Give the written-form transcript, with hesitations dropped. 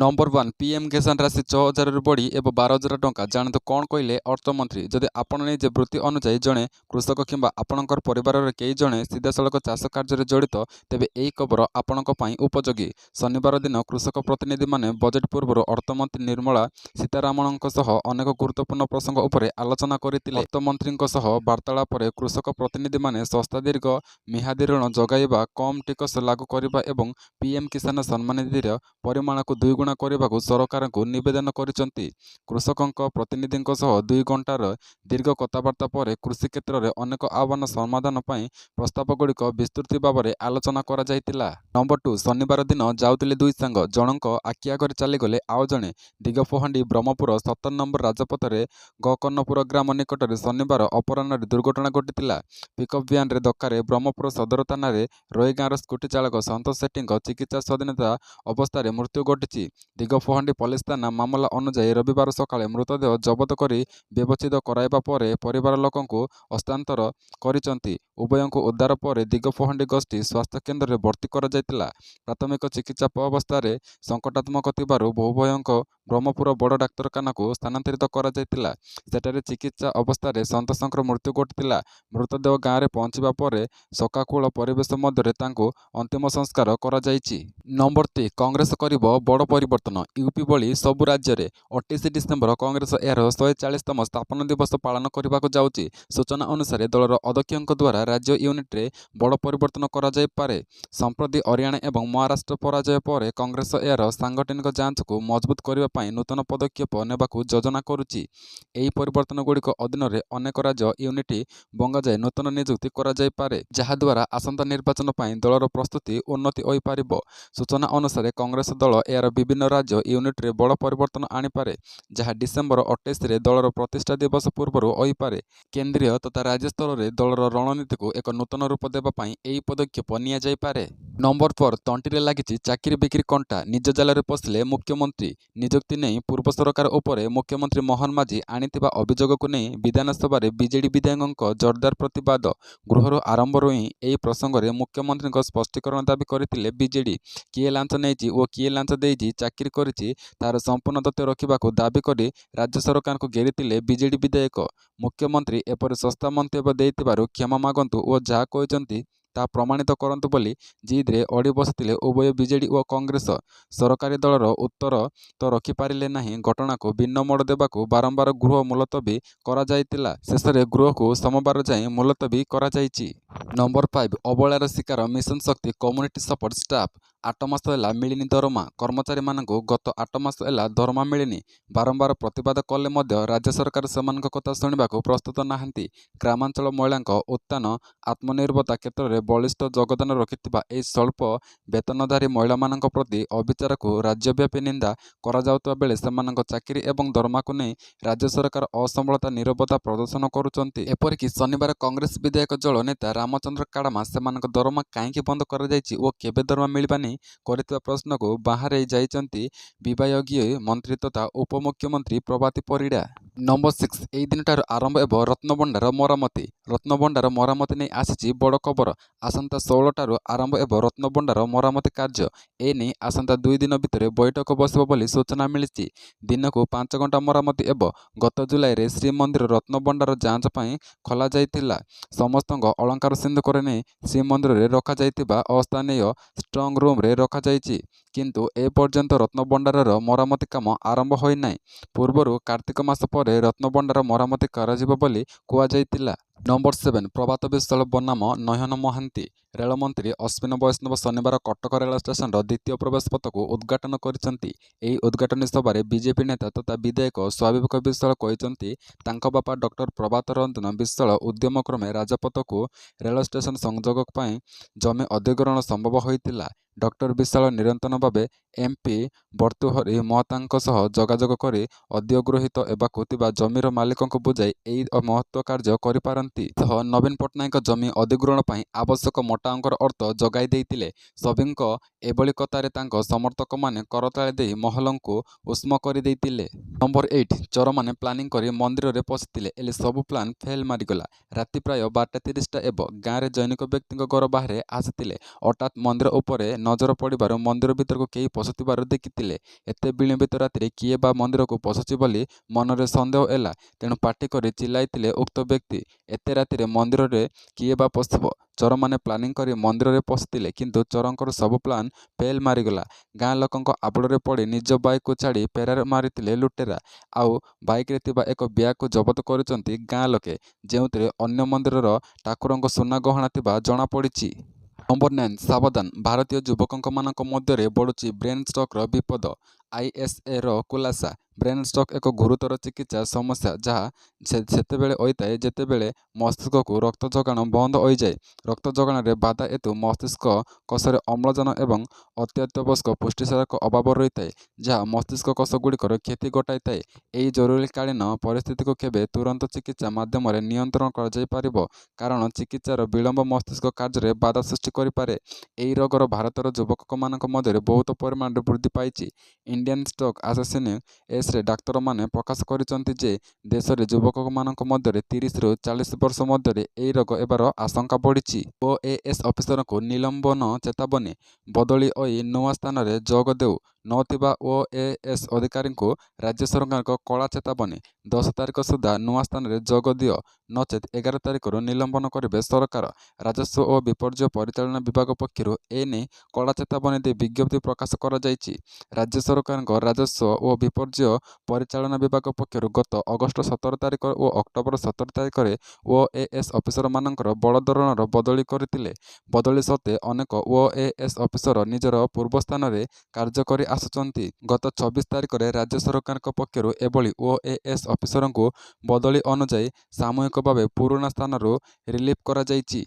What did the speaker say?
Number 1 PM किसान राशि 6000 रु बढ़ी एवं 12000 टंका जानतु कौन कहले अर्थमंत्री। जदि आपण निजे वृत्ति अनुसायी जड़े कृषक किंबा आपणकर परिवार कई जड़े सीधासलख चाष कार्य जड़ित तेबे यही खबर आपणक पई उपयोगी। शनिवार दिन कृषक प्रतिनिधि माने बजेट पूर्व अर्थमंत्री निर्मला सीतारामन सह अनेक गुरुत्वपूर्ण प्रसंग उपरे आलोचना करथिले। अर्थमंत्री सह वार्तालाप कृषक प्रतिनिधि माने सस्ता दीर्घ मियादी ऋण जगाइबा, कम टिकस लागू करने और पीएम किसान सम्मान निधिर परिमाण को 2 गुणा करने सरकार को निवेदन करिसेंति। कृषकों प्रतिनिधि सह 2 घंटार दीर्घ कथबार्ता पर कृषि क्षेत्र में अनेक आह्वान समाधान पर प्रस्ताव गुड़िक विस्तृत भाव में आलोचना करा जायतिला। नंबर 2 शनिवार दिन जाउतिले दुई सांग जनक आखि आगे चलीगले आउ जड़े दिगपहांडी ब्रह्मपुर 17 नंबर राजपथ में गकर्णपुर ग्राम निकट में शनिवार अपराह दुर्घटना घटी। पिकअप भ्यान धक्का ब्रह्मपुर सदर थाना रोई गाँव स्कूटी चालक संतोष सेठी चिकित्सा स्वाधीनता अवस्था मृत्यु घटी। दिगपहांडी पुलिस थाना मामला अनुଯାयी रविवार सकाळे मृतदेह जबत कर व्यवच्छेद कराइबा परे परिवार लोकंकु हस्तांतर करिसेंति। उभयंकु उद्धार पर दिगपहांडी गोष्ठी स्वास्थ्य केन्द्र में भर्ती करा जायतिला। प्राथमिक चिकित्सा अवस्था संकटात्मक थिबारु उभयंक ब्रह्मपुर बड़ डाक्तरखाना को स्थानांतरित करा जायतिला। सेठारे चिकित्सा अवस्था संतोषंकर मृत्यु घटिला। मृतदेह गाँव में पहुंचवा पर शोकाकूल परिवेश मध्य अंतिम संस्कार करा जायछि। नंबर 3 कांग्रेस करिबो बड़ परिवर्तन। यूपी भली सबु राज्य में 28 डिसेम्बर कांग्रेस यार 140तम स्थापना दिवस पालन करने जाउछि। सूचना अनुसार दलर अध्यक्षों द्वारा राज्य यूनिट रे बड़ परिवर्तन करा जाय पारे। संप्रति हरियाणा एवं महाराष्ट्र पराजय पर कांग्रेस यार सांगठनिक जांच को मजबूत करने नूतन पदक्षेप नेबाकू योजना करुछि। एही परिवर्तन गुड़िक अधीन अनेक राज्य यूनिट बंगा जाय नूतन नियुक्ति करा जाय पारे, जहा द्वारा आसंता निर्वाचन पर दलर प्रस्तुति उन्नति होई पारिबो। सूचना अनुसार कांग्रेस दल यार विभिन्न राज्य यूनिट रे बड़ परिवर्तन आनीपारे, जहाँ डिसेम्बर 28 रे दलर प्रतिष्ठा दिवस पूर्व होईपारे। केंद्रीय तथा राज्य स्तर में दलर रणनीति को एक नूतन रूप देवाई यही पदक्षेप निया जाय पारे। नंबर 4 तंटिरे लागिछि चाकरी बिक्री कंटा। निज जाल में पशिले मुख्यमंत्री। नियुक्ति नहीं पूर्व सरकार उपरे मुख्यमंत्री मोहन माझी आनिथिबा अभियोग को नहीं विधानसभा बीजेडी विधायकों जोरदार प्रतिवाद। गृहर आरंभ ही यही प्रसंग में मुख्यमंत्री स्पष्टीकरण दाबी करथिले बीजेडी। किए लांच नहीं और किए लांच देइछि चाकरी करिछि तार संपूर्ण तथ्य रखा दाबी कर राज्य सरकार को घेरी बीजेडी विधायक। मुख्यमंत्री एपरि सस्ता मंतव्य देइथिबारु क्षमा मागंतु और जहाँ कहते ता प्रमाणित करंतु बोली जिद रे अड़ी बसिथिले उभय बीजेडी और कांग्रेस। सरकारी दलर उत्तर तो रखिपारे नहीं। घटना को भिन्न मोड़ देवाकू बारंबार गृह मुलतवी करा जायतिला। शेष में गृह को सोमवार जाए मुलतवी करा जायछि। नंबर 5 अबलार शिकार मिशन शक्ति कम्युनिटी सपोर्ट स्टाफ। 8 मास है मिलनी दरमा। कर्मचारी मानक गत 8 मास है दरमा मिलनी। बारंबार प्रतिवाद कले मध्य राज्य सरकार सेमानक कथा शुणवाक प्रस्तुत नाहांती। ग्रामांचल महिला उत्थान आत्मनिर्भरता क्षेत्र में बलिष्ठ योगदान रखिथिबा एही स्वल्प वेतनधारी महिला मानक प्रति अविचार को राज्यव्यापी निंदा करा जाउतबा बेले सेमानक चाकरी एवं दरमा को नहीं राज्य सरकार असंबलता नीरवता प्रदर्शन करुचंती। एपरिक शनिवार कांग्रेस विधायक दल नेता रामचंद्र काड़मा सेमानक दरमा कहीं बंद कर जायछि और केबे दरमा मिलबा नहीं करथिबा प्रश्न को बाहर जाइचंती विभागीय मंत्री तथा उपमुख्यमंत्री प्रभाती परिड़ा। नंबर 6 एही दिन ठार आरंभ एवं रत्नभंडार मरामती। रत्नभंडार मरामती नहीं आसीछि बड़ खबर। आसंता 16 ठार आरंभ एवं रत्नभंडार मरामती कार्य एने आसंता 2 दिन भितर बैठक बसिब बोली सूचना मिली। दिन को 5 घंटा मरामती एवं गत जुलाई रे श्रीमंदिर रत्नभंडार जांच पाई खोला जाइथिला। समस्त अलंकार सिंधुक नहीं श्रीमंदिर रे रखा जाइथिबा अस्थानीय स्ट्रंग रूम रे रखा जाइछि, किंतु ए पर्यंत रत्नभंडार मरामती काम आरंभ होई नाही। पूर्वर कार्तिक मास पर रत्नभंडार मरामती कराजिबो बोली कुआ जाइतिला। नंबर 7 प्रभात विश्वाल बनाम नयन महांती। रेलमंत्री अश्विन वैष्णव शनिवार कटक रेल स्टेशन द्वितीय प्रवेश पथ को उद्घाटन करिसेंति। एही उद्घाटन सभारे बीजेपी नेता तथा विधायक स्वाभाविक विश्वाल कहिसेंति तांको बापा डॉक्टर प्रभात रंजन विश्वाल उद्यम क्रमे राजपथ को रेल स्टेशन संजोग पाई जमी अधिग्रहण संभव होइतिला। डॉक्टर विशाल निरंतर भाव एमपी भर्तृहरि महतांक सह जोगाजोग करी अधिग्रहित एबाकू थिबा जमीर मालिकंकु बुझाई एही महत्व कार्य करिपारंती। सह नवीन पट्टनायक जमी अधिग्रहण पाई आवश्यक मोटा अंकर अर्थ जगाई देइतिले। सभिंक एभली कथारे तांको समर्थक माने करताळे देई महलंकु उष्म करि देइतिले। ନମ୍ବର 8 ଚୋରମାନେ ପ୍ଲାନିଂ କରି ମନ୍ଦିରରେ ପଶିଥିଲେ ହେଲେ ସବୁ ପ୍ଲାନ୍ ଫେଲ୍ ମାରିଗଲା। ରାତି ପ୍ରାୟ 12:30ଟା ହେବ। ଗାଁରେ ଜୈନିକ ବ୍ୟକ୍ତିଙ୍କ ଘର ବାହାରେ ଆସିଥିଲେ। ହଠାତ୍ ମନ୍ଦିର ଉପରେ ନଜର ପଡ଼ିବାରୁ ମନ୍ଦିର ଭିତରକୁ କେହି ପଶୁଥିବାର ଦେଖିଥିଲେ। ଏତେ ବିଳମ୍ବିତ ରାତିରେ କିଏ ବା ମନ୍ଦିରକୁ ପଶୁଛି ବୋଲି ମନରେ ସନ୍ଦେହ ହେଲା। ତେଣୁ ପାଟି କରି ଚିଲ୍ଲାଇଥିଲେ ଉକ୍ତ ବ୍ୟକ୍ତି, ଏତେ ରାତିରେ ମନ୍ଦିରରେ କିଏ ବା ପଶିବ? ଚୋରମାନେ ପ୍ଲାନିଂ କରି ମନ୍ଦିରରେ ପଶିଥିଲେ କିନ୍ତୁ ଚୋରଙ୍କର ସବୁ ପ୍ଲାନ୍ ଫେଲ୍ ମାରିଗଲା। ଗାଁ ଲୋକଙ୍କ ଆବୁଳରେ ପଡ଼ି ନିଜ ବାଇକ୍କୁ ଛାଡ଼ି ଫେରାର ମାରିଥିଲେ ଲୁଟେରା। ଆଉ ବାଇକ୍ରେ ଥିବା ଏକ ବ୍ୟାଗକୁ ଜବତ କରିଛନ୍ତି ଗାଁ ଲୋକେ, ଯେଉଁଥିରେ ଅନ୍ୟ ମନ୍ଦିରର ଠାକୁରଙ୍କ ସୁନା ଗହଣା ଥିବା ଜଣାପଡ଼ିଛି। ନମ୍ବର 9 ସାବଧାନ, ଭାରତୀୟ ଯୁବକମାନଙ୍କ ମଧ୍ୟରେ ବଢ଼ୁଛି ବ୍ରେନ୍ ଷ୍ଟ୍ରୋକ୍ର ବିପଦ। ଆଇଏସ୍ଏର ଖୁଲାସା, ବ୍ରେନ୍ ଷ୍ଟ୍ରୋକ୍ ଏକ ଗୁରୁତର ଚିକିତ୍ସା ସମସ୍ୟା ଯାହା ସେତେବେଳେ ହୋଇଥାଏ ଯେତେବେଳେ ମସ୍ତିଷ୍କକୁ ରକ୍ତ ଯୋଗାଣ ବନ୍ଦ ହୋଇଯାଏ। ରକ୍ତ ଯୋଗାଣରେ ବାଧା ହେତୁ ମସ୍ତିଷ୍କ କୋଷରେ ଅମ୍ଳଜାନ ଏବଂ ଅତ୍ୟାବଶ୍ୟକ ପୁଷ୍ଟିସାରର ଅଭାବ ରହିଥାଏ, ଯାହା ମସ୍ତିଷ୍କ କୋଷଗୁଡ଼ିକର କ୍ଷତି ଘଟାଇଥାଏ। ଏହି ଜରୁରୀକାଳୀନ ପରିସ୍ଥିତିକୁ କେବେ ତୁରନ୍ତ ଚିକିତ୍ସା ମାଧ୍ୟମରେ ନିୟନ୍ତ୍ରଣ କରାଯାଇପାରିବ, କାରଣ ଚିକିତ୍ସାର ବିଳମ୍ବ ମସ୍ତିଷ୍କ କାର୍ଯ୍ୟରେ ବାଧା ସୃଷ୍ଟି କରିପାରେ। ଏହି ରୋଗର ଭାରତର ଯୁବକମାନଙ୍କ ମଧ୍ୟରେ ବହୁତ ପରିମାଣରେ ବୃଦ୍ଧି ପାଇଛି। ଇଣ୍ଡିଆନ୍ ଷ୍ଟ୍ରୋକ୍ ଆସୋସିଏସନ୍‌ରେ ଡାକ୍ତରମାନେ ପ୍ରକାଶ କରିଛନ୍ତି ଯେ ଦେଶରେ ଯୁବକମାନଙ୍କ ମଧ୍ୟରେ 30ରୁ 40 ବର୍ଷ ମଧ୍ୟରେ ଏହି ରୋଗ ହେବାର ଆଶଙ୍କା ବଢ଼ିଛି। ଓଏଏସ୍ ଅଫିସରଙ୍କୁ ନିଲମ୍ବନ ଚେତାବନୀ, ବଦଳି ହୋଇ ନୂଆ ସ୍ଥାନରେ ଯୋଗ ଦେଉ ନଥିବା ଓଏଏସ୍ ଅଧିକାରୀଙ୍କୁ ରାଜ୍ୟ ସରକାରଙ୍କ କଡ଼ା ଚେତାବନୀ। 10 ତାରିଖ ସୁଦ୍ଧା ନୂଆ ସ୍ଥାନରେ ଯୋଗ ଦିଅ, ନଚେତ୍ 11 ତାରିଖରୁ ନିଲମ୍ବନ କରିବେ ସରକାର। ରାଜସ୍ୱ ଓ ବିପର୍ଯ୍ୟୟ ପରିଚାଳନା ବିଭାଗ ପକ୍ଷରୁ ଏନେଇ କଡ଼ା ଚେତାବନୀ ଦେଇ ବିଜ୍ଞପ୍ତି ପ୍ରକାଶ କରାଯାଇଛି। ରାଜ୍ୟ ସରକାରଙ୍କ ରାଜସ୍ୱ ଓ ବିପର୍ଯ୍ୟୟ ପରିଚାଳନା ବିଭାଗ ପକ୍ଷରୁ ଗତ ଅଗଷ୍ଟ 17 ତାରିଖ ଓ ଅକ୍ଟୋବର 17 ତାରିଖରେ ଓଏଏସ୍ ଅଫିସରମାନଙ୍କର ବଡ଼ ଧରଣର ବଦଳି କରିଥିଲେ। ବଦଳି ସତ୍ତ୍ୱେ ଅନେକ ଓଏଏସ୍ ଅଫିସର ନିଜର ପୂର୍ବ ସ୍ଥାନରେ କାର୍ଯ୍ୟ କରି ଆସୁଛନ୍ତି। ଗତ 24 ତାରିଖରେ ରାଜ୍ୟ ସରକାରଙ୍କ ପକ୍ଷରୁ ଏଭଳି ଓଏଏସ୍ ଅଫିସରଙ୍କୁ ବଦଳି ଅନୁଯାୟୀ ସାମୂହିକ ଭାବେ ପୁରୁଣା ସ୍ଥାନରୁ ରିଲିଭ୍ କରାଯାଇଛି।